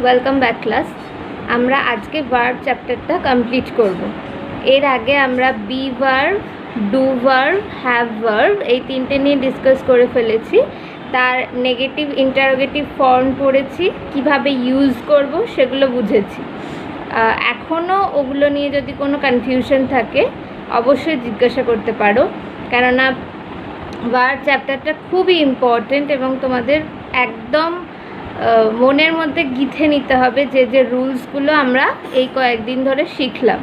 Welcome back class. আমরা আজকে verb চ্যাপ্টারটা কমপ্লিট করব। এর আগে আমরা B verb, do verb, have verb এই তিনটে নিয়ে ডিসকাস করে ফেলেছি। তার নেগেটিভ ইন্টারোগেটিভ ফর্ম পড়েছি, কিভাবে ইউজ করব সেগুলো বুঝেছি। এখনও ওগুলো নিয়ে যদি কোনো কনফিউশন থাকে অবশ্যই জিজ্ঞাসা করতে পারো, কেননা ভার্ব চ্যাপ্টারটা খুবই ইম্পর্টেন্ট এবং তোমাদের একদম মনের মধ্যে গিঁথে নিতে হবে যে রুলসগুলো আমরা এই কয়েকদিন ধরে শিখলাম।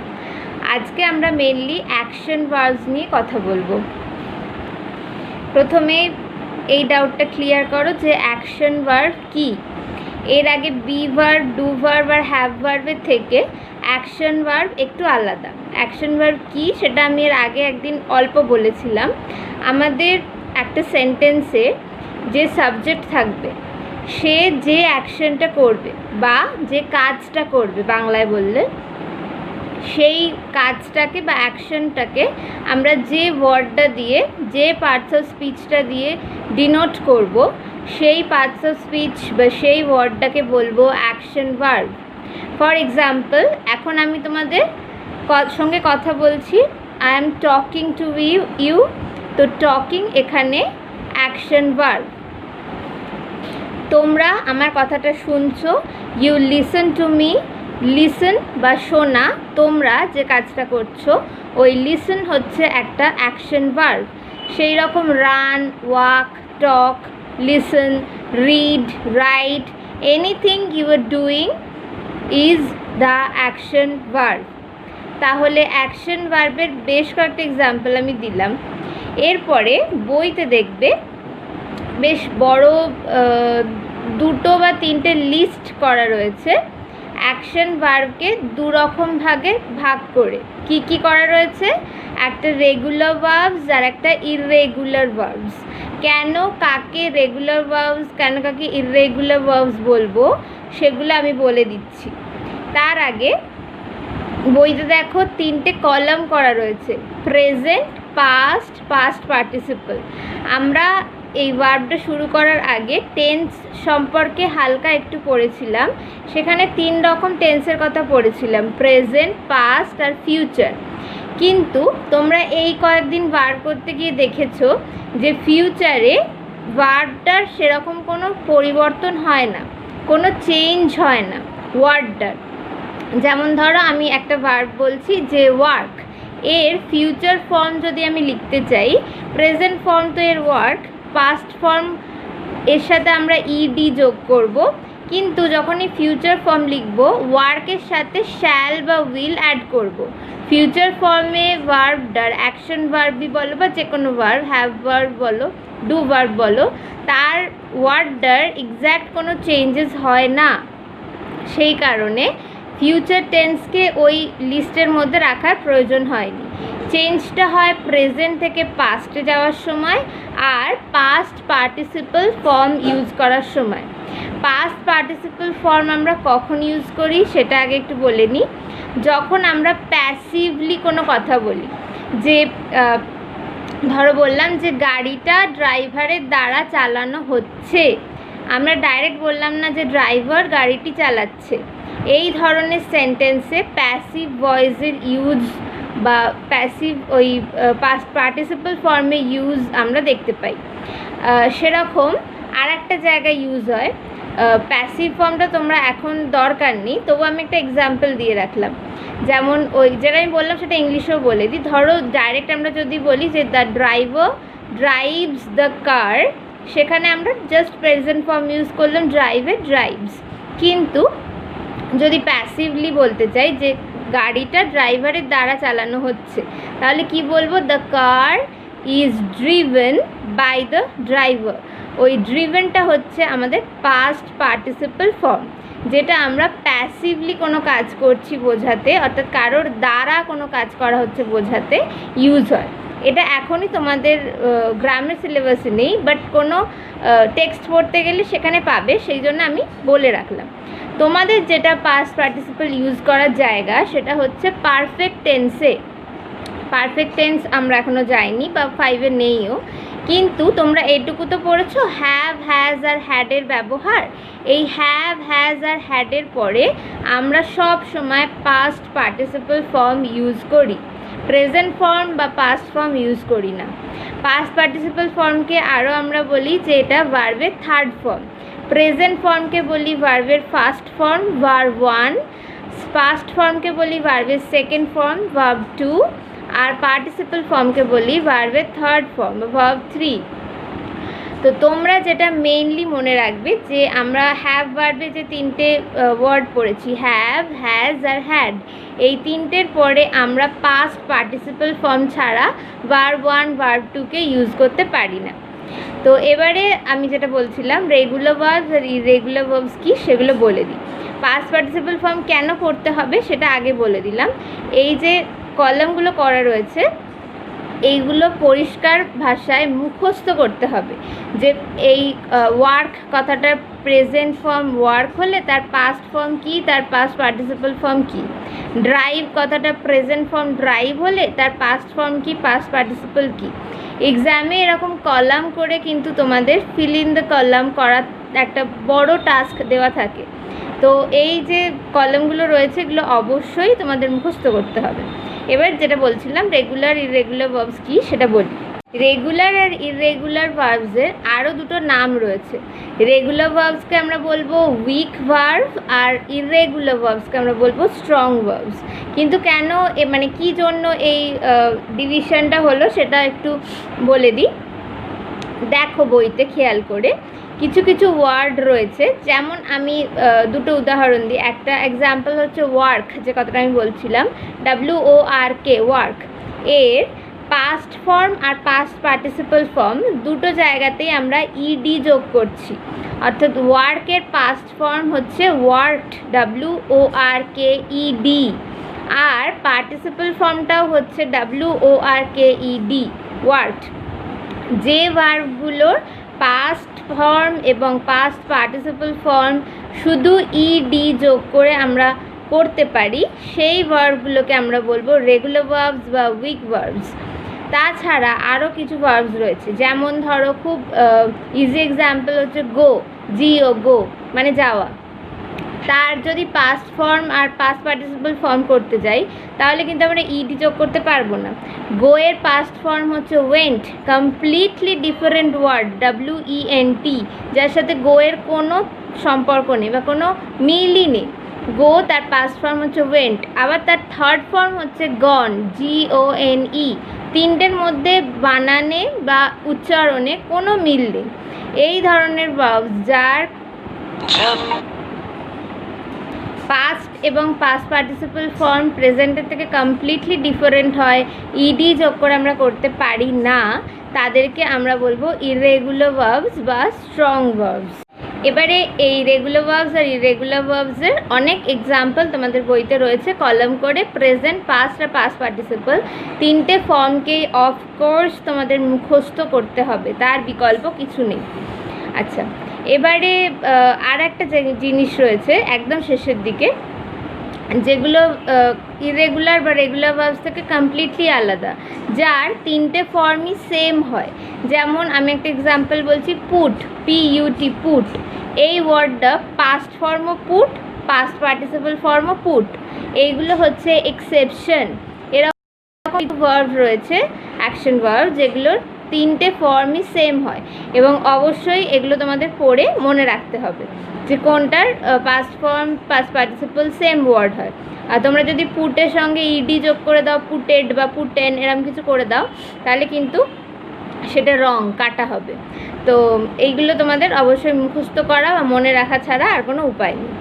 আজকে আমরা মেনলি অ্যাকশন ভার্বস নিয়ে কথা বলবো। প্রথমে এই ডাউটটা ক্লিয়ার করো যে অ্যাকশন ভার্ব কী। এর আগে বি ভার্ব, ডু ভার্ব আর হ্যাভ ভার্বের থেকে অ্যাকশন ভার্ব একটু আলাদা। অ্যাকশন ভার্ব কী সেটা আমি এর আগে একদিন অল্প বলেছিলাম। আমাদের একটা সেন্টেন্সে যে সাবজেক্ট থাকবে, সে যে অ্যাকশনটা করবে বা যে কাজটা করবে, বাংলায় বললে সেই কাজটাকে বা অ্যাকশনটাকে আমরা যে ওয়ার্ডটা দিয়ে, যে পার্টস অফ স্পিচটা দিয়ে ডিনোট করব, সেই পার্টস অফ স্পিচ বা সেই ওয়ার্ডটাকে বলবো অ্যাকশন ভার্ব। ফর এক্সাম্পল, এখন আমি তোমাদের সঙ্গে কথা বলছি, I am talking to you, তো টকিং এখানে অ্যাকশন ভার্ব। তোমরা আমার কথাটা শুনছো, you listen to me, listen বা শোনা, তোমরা যে কাজটা করছো ওই লিসেন হচ্ছে একটা অ্যাকশন ভার্ব। সেই রকম run, walk, talk, listen, read, write, anything you are doing is the action verb. তাহলে অ্যাকশন ভার্বের বেশ কয়েকটা এক্সাম্পল আমি দিলাম। এরপরে বইতে দেখবে বেশ বড় দুটো বা তিনটে লিস্ট করা রয়েছে অ্যাকশন ভার্বকে দুরকম ভাগে ভাগ করে। কি কি করা রয়েছে? একটা রেগুলার ভার্বস আর একটা ইররেগুলার ভার্বস। কেন কাকে রেগুলার ভার্বস, কেন কাকে ইররেগুলার ভার্বস বলবো সেগুলো আমি বলে দিচ্ছি। তার আগে বইতে দেখো তিনটে কলাম করা রয়েছে, প্রেজেন্ট, পাস্ট, পাস্ট পার্টিসিপল। আমরা এই ভার্বটা শুরু করার আগে টেন্স সম্পর্কে হালকা একটু পড়েছিলাম। সেখানে তিন রকম টেন্সের কথা পড়েছিলাম, প্রেজেন্ট, পাস্ট আর ফিউচার। কিন্তু তোমরা এই কয়েকদিন ভার্ব করতে গিয়ে দেখেছো যে ফিউচারে ভার্বটার সেরকম কোনো পরিবর্তন হয় না, কোনো চেঞ্জ হয় না ওয়ার্ডটার। যেমন ধরো আমি একটা ভার্ব বলছি যে ওয়ার্ক, এর ফিউচার ফর্ম যদি আমি লিখতে চাই, প্রেজেন্ট ফর্ম তো এর ওয়ার্ক, পাস্ট ফর্ম এর সাথে আমরা ইডি যোগ করব, কিন্তু যখনই ফিউচার ফর্ম লিখব ওয়ার্কের সাথে শ্যাল বা উইল অ্যাড করব। ফিউচার ফর্মে ভার্বটার অ্যাকশন ভার্বই বলো বা যে কোনো ভার্ব, হ্যাভ ভার্ব বলো, ডু ভার্ব বলো, তার ওয়ার্ডটার এক্স্যাক্ট কোনো চেঞ্জেস হয় না। সেই কারণে ফিউচার টেন্সকে ওই লিস্টের মধ্যে রাখার প্রয়োজন হয়নি। চেঞ্জটা হয় প্রেজেন্ট থেকে পাস্টে যাওয়ার সময় আর পাস্ট পার্টিসিপল ফর্ম ইউজ করার সময়। পাস্ট পার্টিসিপল ফর্ম আমরা কখন ইউজ করি সেটা আগে একটু বলে নিই। যখন আমরা প্যাসিভলি কোনো কথা বলি, যে ধরো বললাম যে গাড়িটা ড্রাইভারের দ্বারা চালানো হচ্ছে, আমরা ডাইরেক্ট বললাম না যে ড্রাইভার গাড়িটি চালাচ্ছে। এই ধরনের সেন্টেন্সে প্যাসিভ ভয়েসের ইউজ বা প্যাসিভ ওই পাস্ট পার্টিসিপল ফর্মে ইউজ আমরা দেখতে পাই। সেরকম আর একটা জায়গায় ইউজ হয়। প্যাসিভ ফর্মটা তোমরা এখন দরকার নেই, তবু আমি একটা এক্সাম্পল দিয়ে রাখলাম। যেমন ওই যেটা আমি বললাম সেটা ইংলিশেও বলে দিই। ধরো ডাইরেক্ট আমরা যদি বলি যে the driver drives the car, সেখানে আমরা জাস্ট প্রেজেন্ট ফর্ম ইউজ করলাম, ড্রাইভে ড্রাইভস। কিন্তু যদি প্যাসিভলি বলতে চাই যে গাড়িটা ড্রাইভারের দ্বারা চালানো হচ্ছে, তাহলে কি বলবো? The car is driven by the driver. ওই ড্রিভেনটা হচ্ছে আমাদের পাস্ট পার্টিসিপল ফর্ম, যেটা আমরা প্যাসিভলি কোনো কাজ করছি বোঝাতে, অর্থাৎ কারোর দ্বারা কোনো কাজ করা হচ্ছে বোঝাতে ইউজ হয়। এটা এখনই তোমাদের গ্রামের সিলেবাসে নেই, বাট কোনো টেক্সট পড়তে গেলে সেখানে পাবে, সেই জন্য আমি বলে রাখলাম। তোমাদের যেটা পাস্ট পার্টিসিপল ইউজ করার জায়গা সেটা হচ্ছে পারফেক্ট টেন্সে। পারফেক্ট টেন্স আমরা এখনও যাইনি বা 5-এ নেইও, কিন্তু তোমরা এটুকু তো পড়েছো হ্যাভ, হ্যাজ আর হ্যাডের ব্যবহার। এই হ্যাভ, হ্যাজ আর হ্যাডের পরে আমরা সব সময় পাস্ট পার্টিসিপল ফর্ম ইউজ করি, প্রেজেন্ট ফর্ম বা পাস্ট ফর্ম ইউজ করি না। পাস্ট পার্টিসিপল ফর্মকে আরও আমরা বলি যে এটা ভার্বের থার্ড ফর্ম। প্রেজেন্ট ফর্মকে বলি ভার্বের ফার্স্ট ফর্ম ভার্ব 1, পাস্ট ফর্মকে বলি ভার্বের সেকেন্ড ফর্ম ভার্ব 2, আর পার্টিসিপল ফর্মকে বলি ভার্বের থার্ড ফর্ম ভার্ব 3। তো তোমরা যেটা মেইনলি মনে রাখবে যে আমরা হ্যাভ ভার্বে যে তিনটে ওয়ার্ড পড়েছি, হ্যাভ, হ্যাজ আর হ্যাড, এই তিনটের পরে আমরা পাস্ট পার্টিসিপল ফর্ম ছাড়া ভার্ব 1 ভার্ব 2কে ইউজ করতে পারি না। তো এবারে আমি যেটা বলছিলাম regular verbs are irregular verbs কি সেগুলো বলে দিই। পাস্ট পার্টিসিপল ফর্ম কেন পড়তে হবে সেটা আগে বলে দিলাম। এই যে কলামগুলো করা রয়েছে এইগুলো পরিষ্কার ভাষায় মুখস্থ করতে হবে যে এই ওয়ার্ক কথাটার প্রেজেন্ট ফর্ম ওয়ার্ক হলে তার পাস্ট ফর্ম কী, তার পাস্ট পার্টিসিপল ফর্ম কী। ড্রাইভ কথাটা প্রেজেন্ট ফর্ম ড্রাইভ হলে তার পাস্ট ফর্ম কী, পাস্ট পার্টিসিপল কী। এক্সামে এরকম কলাম করে কিন্তু তোমাদের ফিল ইন দ্য কলাম করা একটা বড় টাস্ক দেওয়া থাকে। তো এই যে কলামগুলো রয়েছে এগুলো অবশ্যই তোমাদের মুখস্থ করতে হবে। এবার যেটা বলছিলাম রেগুলার ইররেগুলার ভার্বস কী সেটা বলি। রেগুলার আর ইররেগুলার ভার্বসের আরও দুটো নাম রয়েছে। রেগুলার ভার্বসকে আমরা বলবো উইক ভার্ব আর ইররেগুলার ভার্বসকে আমরা বলবো স্ট্রং ভার্বস। কিন্তু কেন মানে কী জন্য এই ডিভিশনটা হলো সেটা একটু বলে দিই। দেখো বইতে খেয়াল করে কিছু কিছু ওয়ার্ড রয়েছে, যেমন আমি দুটো উদাহরণ দিই। একটা এক্সাম্পল হচ্ছে ওয়ার্ক, যে কথাটা আমি বলছিলাম WORK ওয়ার্ক, এর পাস্ট ফর্ম আর পাস্ট পার্টিসিপল ফর্ম দুটো জায়গাতেই আমরা ইডি যোগ করছি। অর্থাৎ ওয়ার্কের পাস্ট ফর্ম হচ্ছে ওয়ার্কড WORKED, আর পার্টিসিপল ফর্মটাও হচ্ছে WORKED ওয়ার্কড। যে ভার্বগুলোর পাস্ট ফর্ম এবং পাস্ট পার্টিসিপল ফর্ম শুধু ইডি যোগ করে আমরা করতে পারি সেই ভার্বগুলোকে আমরা বলবো রেগুলার ভার্বস বা উইক ভার্বস। তাছাড়া আরও কিছু ভার্বস রয়েছে, যেমন ধরো খুব ইজি এক্সাম্পল হচ্ছে গো, জিও গো মানে যাওয়া। তার যদি পাস্ট ফর্ম আর পাস্ট পার্টিসিপল ফর্ম করতে যাই তাহলে কিন্তু আমরা ইডি যোগ করতে পারবো না। গো এর পাস্ট ফর্ম হচ্ছে went, completely different word WENT, যার সাথে গো এর কোনো সম্পর্ক নেই বা কোনো মিলই নেই। গো তার পাস্ট ফর্ম হচ্ছে ওয়েন্ট, আবার তার থার্ড ফর্ম হচ্ছে গন GONE। তিনটের মধ্যে বানানে বা উচ্চারণে কোনো মিল নেই। এই ধরনের ভার্বস যার পাস্ট এবং পাস্ট পার্টিসিপল ফর্ম প্রেজেন্টের থেকে কমপ্লিটলি ডিফারেন্ট হয়, ইডি যোগ করে আমরা করতে পারি না, তাদেরকে আমরা বলবো ইররেগুলার ভার্বস বা স্ট্রং ভার্বস। এবারে এই রেগুলার ভার্বস আর ইররেগুলার ভার্বসের অনেক এক্সাম্পল তোমাদের বইতে রয়েছে কলাম করে। প্রেজেন্ট, পাস্ট আর পাস্ট পার্টিসিপল তিনটে ফর্মকেই অফকোর্স তোমাদের মুখস্থ করতে হবে, তার বিকল্প কিছু নেই। আচ্ছা, এবারে আর একটা জিনিস রয়েছে একদম শেষের দিকে, যেগুলো ইররেগুলার বা রেগুলার ভার্বস থেকে কমপ্লিটলি আলাদা, যার তিনটে ফর্মই সেম হয়। যেমন আমি একটা এক্সাম্পল বলছি, পুট PUT পুট, এই ওয়ার্ডটা পাস্ট ফর্মও পুট, পাস্ট পার্টিসিপল ফর্মও পুট। এইগুলো হচ্ছে এক্সেপশন। এরকম ভার্ব রয়েছে অ্যাকশন ভার্ব যেগুলোর তিনটে ফর্মই সেম হয়, এবং অবশ্যই এগুলো তোমাদের পড়ে মনে রাখতে হবে যে কোনটার past form past participle same word হয়। আর তোমরা যদি পুটের সঙ্গে ইডি যোগ করে দাও, পুটেড বা পুটেন এরকম কিছু করে দাও, তাহলে কিন্তু সেটা রং কাটা হবে। তো এইগুলো তোমাদের অবশ্যই মুখস্থ করা বা মনে রাখা ছাড়া আর কোনো উপায় নেই।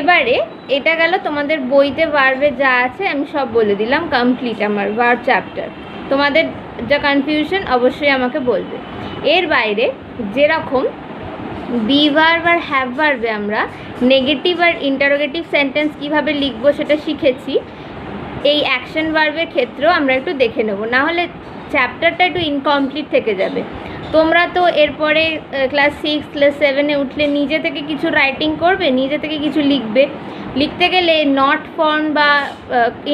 এবারে এটা গেল তোমাদের বইতে ভার্বে যা আছে আমি সব বলে দিলাম, কমপ্লিট আমার ভার্ব চ্যাপ্টার। তোমাদের যা কনফিউশন অবশ্যই আমাকে বলবে। এর বাইরে যেরকম বি ভার্ব আর হ্যাভ ভার্বে আমরা নেগেটিভ আর ইন্টারোগেটিভ সেন্টেন্স কীভাবে লিখবো সেটা শিখেছি, এই অ্যাকশন ভার্বের ক্ষেত্রেও আমরা একটু দেখে নেব, না হলে চ্যাপ্টারটা একটু ইনকমপ্লিট থেকে যাবে। তোমরা তো এরপরে ক্লাস 6 ক্লাস 7-এ উঠলে নিজে থেকে কিছু রাইটিং করবে, নিজে থেকে কিছু লিখবে। লিখতে গেলে নট ফর্ম বা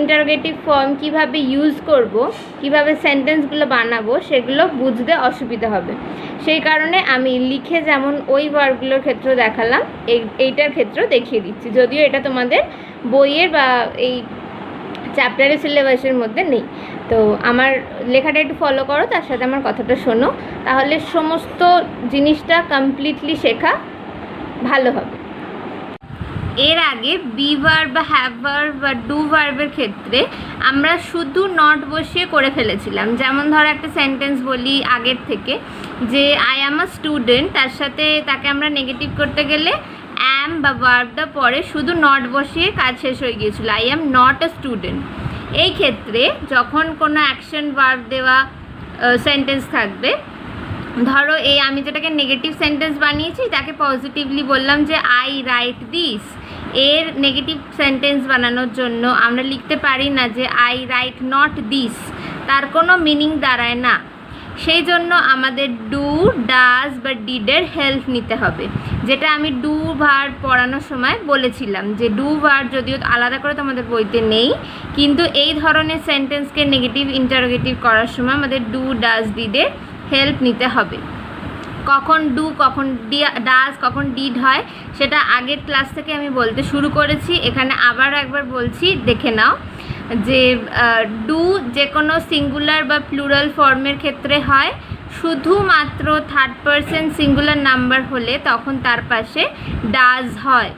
ইন্টারোগেটিভ ফর্ম কিভাবে ইউজ করব, কিভাবে সেন্টেন্সগুলো বানাবো, সেগুলো বুঝতে অসুবিধা হবে। সেই কারণে আমি লিখে যেমন ওই ওয়ার্ডগুলোর ক্ষেত্রে দেখালাম, এইটার ক্ষেত্রেও দেখিয়ে দিচ্ছি, যদিও এটা তোমাদের বইয়ের বা এই চ্যাপ্টারের সিলেবাসের মধ্যে নেই। তো আমার লেখাটা একটু ফলো করো, তার সাথে আমার কথাটা শোনো, তাহলে সমস্ত জিনিসটা কমপ্লিটলি শেখা ভালো হবে। এর আগে বি ভার্ব বা হ্যাভ ভার্ব বা ডু ভার্বের ক্ষেত্রে আমরা শুধু নট বসিয়ে করে ফেলেছিলাম। যেমন ধরো একটা সেন্টেন্স বলি আগের থেকে যে আই অ্যাম আ স্টুডেন্ট, তার সাথে তাকে আমরা নেগেটিভ করতে গেলে অ্যাম বা ভার্বটা পরে শুধু নট বসিয়ে কাজ শেষ হয়ে গিয়েছিল, I am not a student. এই ক্ষেত্রে যখন কোনো অ্যাকশন ভার্ব দেওয়া সেন্টেন্স থাকবে, ধরো এই আমি যেটাকে নেগেটিভ সেন্টেন্স বানিয়েছি তাকে পজিটিভলি বললাম যে আই রাইট দিস, এর নেগেটিভ সেন্টেন্স বানানোর জন্য আমরা লিখতে পারি না যে আই রাইট নট দিস, তার কোনো মিনিং দাঁড়ায় না। সেই জন্য আমাদের ডু, ডাজ বা ডিডের হেল্প নিতে হবে, যেটা আমি ডু ভার্ব পড়ানোর সময় বলেছিলাম যে ডু ভার্ব যদিও আলাদা করে তোমাদের বইতে নেই, কিন্তু এই ধরনের সেন্টেন্সকে নেগেটিভ ইন্টারোগেটিভ করার সময় আমাদের ডু, ডাজ, ডিডের হেল্প নিতে হবে। কখন ডু, কখন ডাজ, কখন ডিড হয় সেটা আগের ক্লাস থেকে আমি বলতে শুরু করেছি, এখানে আবার একবার বলছি, দেখে নাও। যে ডু যে কোনো সিঙ্গুলার বা প্লুরাল ফর্মের ক্ষেত্রে হয়, শুধুমাত্র থার্ড পারসন সিঙ্গুলার নাম্বার হলে তখন তার পাশে ডাজ হয়।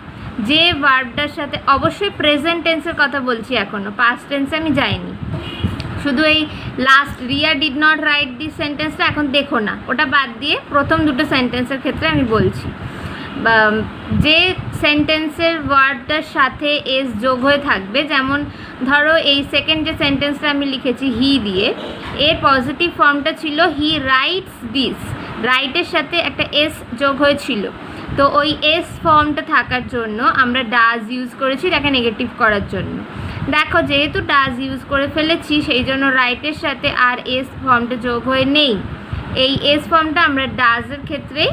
যে ভার্বটার সাথে, অবশ্যই প্রেজেন্ট টেন্সের কথা বলছি এখনও, পাস্ট টেন্সে আমি যাইনি, শুধু এই last Riya did not write this সেন্টেন্সটা এখন দেখো না, ওটা বাদ দিয়ে প্রথম দুটো সেন্টেন্সের ক্ষেত্রে আমি বলছি। যে সেন্টেন্সের ওয়ার্ডটার সাথে এস যোগ হয়ে থাকবে, যেমন ধরো এই সেকেন্ড যে সেন্টেন্সটা আমি লিখেছি হি দিয়ে, এর পজিটিভ ফর্মটা ছিল হি রাইটস দিস, রাইটের সাথে একটা এস যোগ হয়েছিল, তো ওই এস ফর্মটা থাকার জন্য আমরা ডাজ ইউজ করেছি তাকে নেগেটিভ করার জন্য। দেখো যেহেতু ডাজ ইউজ করে ফেলেছি সেই জন্য রাইটের সাথে আর এস ফর্মটা যোগ হয়ে নেই, এই এস ফর্মটা আমরা ডাজের ক্ষেত্রে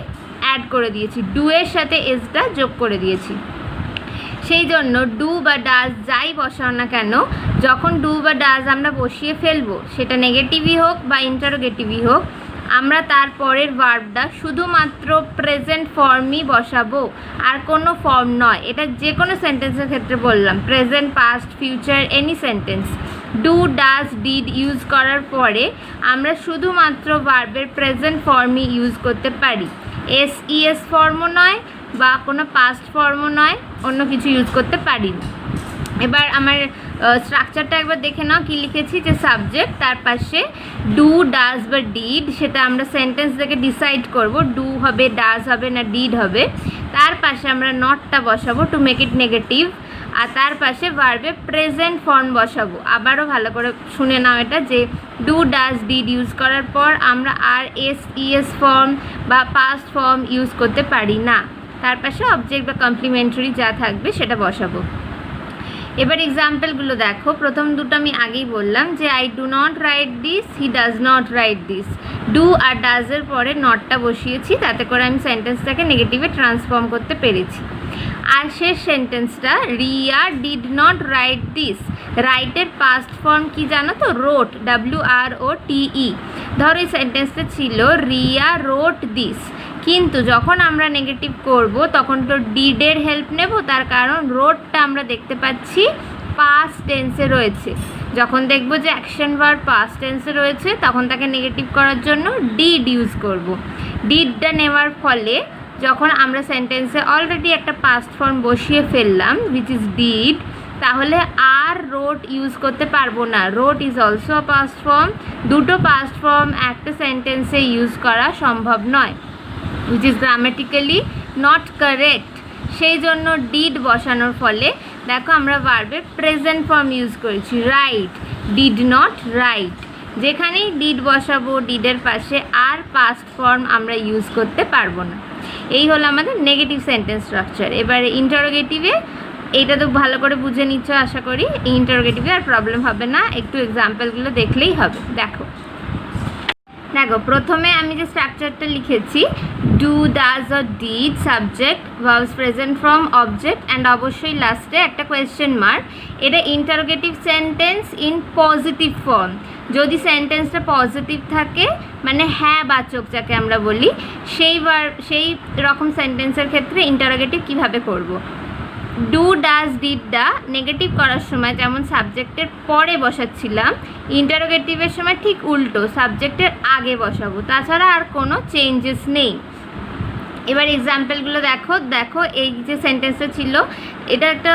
অ্যাড করে দিয়েছি, ডু এর সাথে এসটা যোগ করে দিয়েছি। সেই জন্য ডু বা ডাজ যাই বসাও না কেন, যখন ডু বা ডাজ আমরা বসিয়ে ফেলবো, সেটা নেগেটিভই হোক বা ইন্টারোগেটিভই হোক, আমরা তারপরের ভার্বটা শুধুমাত্র প্রেজেন্ট ফর্মই বসাবো, আর কোনো ফর্ম নয়। এটা যে কোনো সেন্টেন্সের ক্ষেত্রে বললাম, present, past, future, any sentence. Do, does, did use করার পরে আমরা শুধুমাত্র ভার্বের প্রেজেন্ট ফর্মই ইউজ করতে পারি, এস ইএস ফর্মও নয় বা কোনো পাস্ট ফর্মও নয়, অন্য কিছু ইউজ করতে পারি না। এবার আমার স্ট্রাকচারটা একবার দেখে নাও, কী লিখেছি যে সাবজেক্ট, তার পাশে ডু, ডাজ বা ডিড, সেটা আমরা সেন্টেন্স থেকে ডিসাইড করব ডু হবে, ডাজ হবে না ডিড হবে। তার পাশে আমরা নটটা বসাবো টু মেক ইট নেগেটিভ, আর তার পাশে ভার্বে প্রেজেন্ট ফর্ম বসাবো। আবারও ভালো করে শুনে নাও এটা, যে ডু, ডাজ, ডিড ইউজ করার পর আমরা আর এস ইএস ফর্ম বা পাস্ট ফর্ম ইউজ করতে পারি না, তার পাশে অবজেক্ট বা কমপ্লিমেন্টারি যা থাকবে সেটা বসাবো। এবার এক্সাম্পলগুলো দেখো, প্রথম দুটো আমি আগেই বললাম যে I do not write this, he does not write this. Do আর ডাজের পরে নটটা বসিয়েছি, তাতে করে আমি সেন্টেন্সটাকে নেগেটিভে ট্রান্সফর্ম করতে পেরেছি। আর শেষ সেন্টেন্সটা Riya did not write this, রাইটের পাস্ট ফর্ম কি জানো তো, রোট, WROTE। ধরো এই সেন্টেন্সটা ছিল রিয়া রোট দিস, কিন্তু যখন আমরা নেগেটিভ করব তখন তো ডিডের হেল্প নেব, তার কারণ রোডটা আমরা দেখতে পাচ্ছি পাস্ট টেন্সে রয়েছে। যখন দেখব যে অ্যাকশন ভার্ব পাস্ট টেন্সে রয়েছে তখন তাকে নেগেটিভ করার জন্য ডিড ইউজ করব। ডিডটা নেওয়ার ফলে যখন আমরা সেন্টেন্সে অলরেডি একটা পাস্ট ফর্ম বসিয়ে ফেললাম উইচ ইজ ডিড, তাহলে আর রোট ইউজ করতে পারবো না। Wrote is also a past form, দুটো পাস্ট ফর্ম একটা সেন্টেন্সে ইউজ করা সম্ভব নয়, which is grammatically not correct। সেই জন্য ডিড বসানোর ফলে দেখো আমরা ভার্বের প্রেজেন্ট ফর্ম ইউজ করেছি, রাইট, ডিড নট রাইট। যেখানেই ডিড বসাবো ডিডের পাশে আর পাস্ট ফর্ম আমরা ইউজ করতে পারবো না। এই হলো আমাদের নেগেটিভ সেন্টেন্স স্ট্রাকচার। এবারে ইন্টারোগেটিভে এইটা তো ভালো করে বুঝে নিচ্ছ আশা করি, ইন্টারোগেটিভে আর প্রবলেম হবে না, একটু এক্সাম্পলগুলো দেখলেই হবে। দেখো দেখো প্রথমে আমি যে স্ট্রাকচারটা লিখেছি do does or did subject verbs present form object and অবশ্যই লাস্টে একটা কোয়েশ্চেন মার্ক। এটা interrogative sentence in positive form. যদি সেন্টেন্সটা পজিটিভ থাকে মানে হ্যাঁ বাচক যাকে আমরা বলি, সেই রকম সেন্টেন্সের ক্ষেত্রে ইন্টারোগেটিভ কিভাবে করব। ডু ডাজ ডিডটা নেগেটিভ করার সময় যেমন সাবজেক্টের পরে বসাচ্ছিলাম, ইন্টারোগেটিভের সময় ঠিক উল্টো সাবজেক্টের আগে বসাবো, তাছাড়া আর কোনো চেঞ্জেস নেই। এবার এক্সাম্পলগুলো দেখো এই যে সেন্টেন্সটা ছিল এটা একটা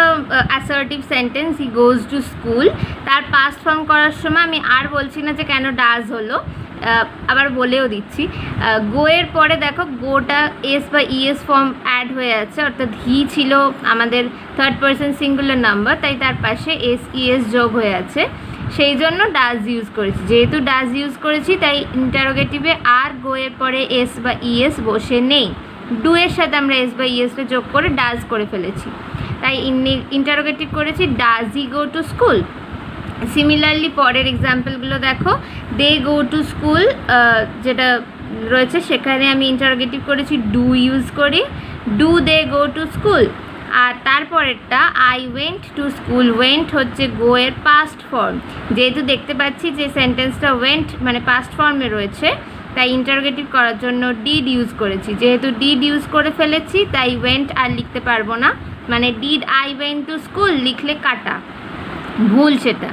assertive sentence, he goes to school. তার পাস্ট ফর্ম করার সময় আমি আর বলছি না যে কেন ডাজ হলো, আবার বলেও দিচ্ছি। গো এর পরে দেখো গোটা এস বা ইএস ফর্ম অ্যাড হয়ে আছে, অর্থাৎ হি ছিল আমাদের থার্ড পারসন সিঙ্গুলার নাম্বার, তাই তার পাশে এস ইএস যোগ হয়ে আছে, সেই জন্য ডাজ ইউজ করেছি। যেহেতু ডাজ ইউজ করেছি তাই ইন্টারোগেটিভে আর গো এর পরে এস বা ইএস বসে নেই, ডু এর সাথে আমরা এস বা ইএসটা যোগ করে ডাজ করে ফেলেছি, তাই ইন্টারোগেটিভ করেছি does he go to school. Similarly পরের এক্সাম্পলগুলো দেখো, দে গো টু স্কুল যেটা রয়েছে সেখানে আমি ইন্টারোগেটিভ করেছি ডু ইউজ করি, do they go to school. আর তারপরেরটা I went to school, went হচ্ছে গো এর পাস্ট ফর্ম, যেহেতু দেখতে পাচ্ছি যে সেন্টেন্সটা ওয়েন্ট মানে পাস্ট ফর্মে রয়েছে তাই ইন্টারোগেটিভ করার জন্য ডিড ইউজ করেছি। যেহেতু ডিড ইউজ করে ফেলেছি তাই ওয়েন্ট আর লিখতে পারবো না, মানে did I went to school লিখলে কাটা, ভুল সেটা।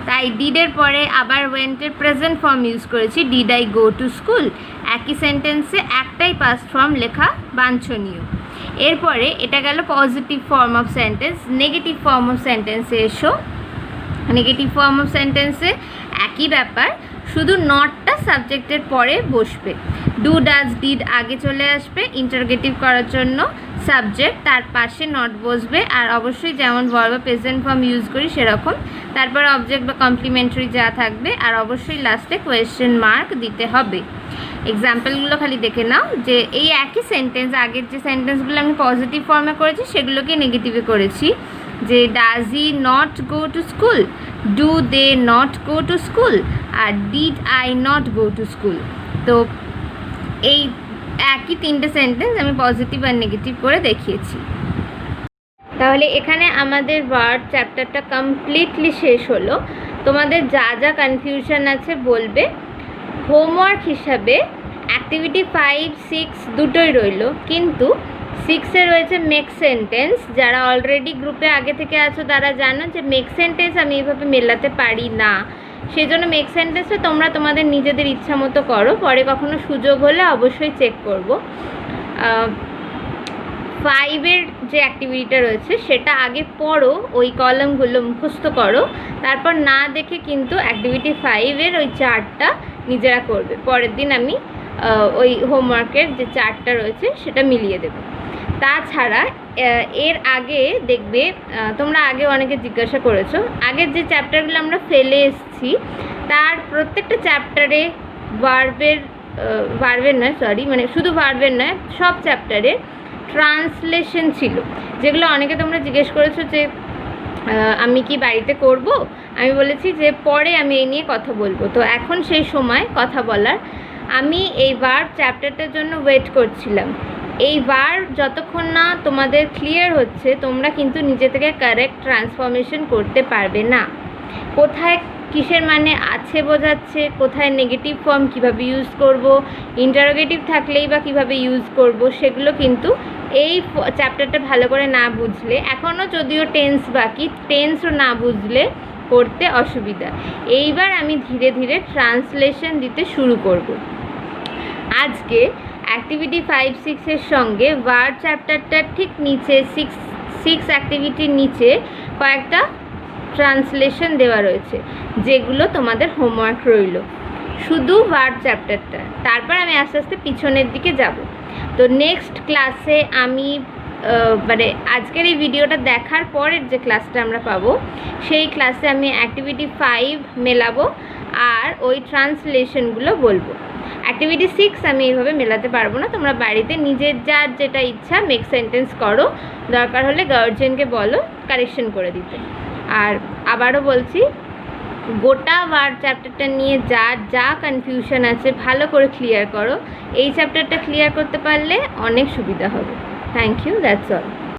তাই ডিডের পরে আবার ওয়েন্টের প্রেজেন্ট ফর্ম ইউজ করেছি, did I go to school. একই সেন্টেন্সে একটাই পাস্ট ফর্ম লেখা বাঞ্ছনীয়। এরপরে এটা গেল positive form of sentence. Negative form of সেন্টেন্সে এসো। নেগেটিভ ফর্ম অফ সেন্টেন্সে একই ব্যাপার, শুধু নটটা সাবজেক্টের পরে বসবে। ডু ডাজ ডিড আগে চলে আসবে ইন্টারোগেটিভ করার জন্য, সাবজেক্ট তার পাশে নট বসবে, আর অবশ্যই যেমন ভার্ব বা প্রেজেন্ট ফর্ম ইউজ করি সেরকম, তারপর অবজেক্ট বা কমপ্লিমেন্টারি যা থাকবে, আর অবশ্যই লাস্টে কোয়েশ্চেন মার্ক দিতে হবে। এক্সাম্পলগুলো খালি দেখে নাও যে এই একই সেন্টেন্স, আগের যে সেন্টেন্সগুলো আমি পজিটিভ ফর্মে করেছি সেগুলোকে নেগেটিভে করেছি, যে does he not go to school, do they not go to school, আর did I not go to school. তো এই একই তিনটে সেন্টেন্স আমি পজিটিভ আর নেগেটিভ করে দেখিয়েছি। তাহলে এখানে আমাদের ওয়ার্ড চ্যাপ্টারটা কমপ্লিটলি শেষ হলো। তোমাদের যা যা কনফিউশন আছে বলবে। হোমওয়ার্ক হিসাবে অ্যাক্টিভিটি 5, 6 দুটোই রইল, কিন্তু 6-এ রয়েছে মেক সেন্টেন্স। যারা অলরেডি গ্রুপে আগে থেকে আছো তারা জানো যে মেক সেন্টেন্স আমি এইভাবে মেলাতে পারি না, সেই জন্য মেক সেন্টেন্সটা তোমরা তোমাদের নিজেদের ইচ্ছা মতো করো, পরে কখনো সুযোগ হলে অবশ্যই চেক করবো। 5-এর যে অ্যাক্টিভিটিটা রয়েছে সেটা আগে পড়ো, ওই কলামগুলো মুখস্থ করো, তারপর না দেখে কিন্তু অ্যাক্টিভিটি 5-এর ওই চার্টটা নিজেরা করবে। পরের দিন আমি ওই হোমওয়ার্কের যে চার্টটা রয়েছে সেটা মিলিয়ে দেবো। তাছাড়া এর আগে দেখবে তোমরা আগে অনেকে জিজ্ঞাসা করেছো, আগের যে চ্যাপ্টারগুলো আমরা ফেলে এসেছি তার প্রত্যেকটা চ্যাপ্টারে ভার্বের নয় মানে শুধু ভার্বের নয়, সব চ্যাপ্টারে ট্রান্সলেশন ছিল, যেগুলো অনেকে তোমরা জিজ্ঞেস করেছো যে আমি কি বাড়িতে করব। আমি বলেছি যে পরে আমি এই নিয়ে কথা বলবো, তো এখন সেই সময় কথা বলার। আমি এই ভার্ব চ্যাপ্টারটার জন্য ওয়েট করছিলাম। এই ভার্ব যতক্ষণ না তোমাদের ক্লিয়ার হচ্ছে তোমরা কিন্তু নিজে থেকে কারেক্ট ট্রান্সফরমেশন করতে পারবে না। কোথায় কিসের মানে আছে বোঝাচ্ছে, কোথায় নেগেটিভ ফর্ম কিভাবে ইউজ করব, ইন্টারোগেটিভ থাকলেই বা কিভাবে ইউজ করব, সেগুলো কিন্তু এই চ্যাপ্টারটা ভালো করে না বুঝলে, এখনও যদিও টেন্স বাকি, টেন্সও না বুঝলে করতে অসুবিধা। এইবার আমি ধীরে ধীরে ট্রান্সলেশন দিতে শুরু করব। আজকে অ্যাক্টিভিটি 5, 6-এর সঙ্গে ভার্ব চ্যাপ্টারটার ঠিক নিচে 6 অ্যাক্টিভিটির নিচে কয়েকটা ট্রান্সলেশন দেওয়া রয়েছে, যেগুলো তোমাদের হোমওয়ার্ক রইল, শুধু ভার্ব চ্যাপ্টারটা। তারপর আমি আস্তে আস্তে পিছনের দিকে যাব। তো নেক্সট ক্লাসে আমি মানে আজকের এই ভিডিওটা দেখার পরের যে ক্লাসটা আমরা পাবো সেই ক্লাসে আমি অ্যাক্টিভিটি 5 মেলাবো আর ওই ট্রান্সলেশনগুলো বলবো। অ্যাক্টিভিটি 6 আমি এইভাবে মেলাতে পারবো না, তোমরা বাড়িতে নিজের যার যেটা ইচ্ছা মেক সেন্টেন্স করো, দরকার হলে গার্জিয়ানকে বলো কারেকশন করে দিতে। আর আবারও বলছি, গোটা ওয়ার্ড চ্যাপ্টারটা নিয়ে যা কনফিউশন আছে ভালো করে ক্লিয়ার করো। এই চ্যাপ্টারটা ক্লিয়ার করতে পারলে অনেক সুবিধা হবে। Thank you, that's all.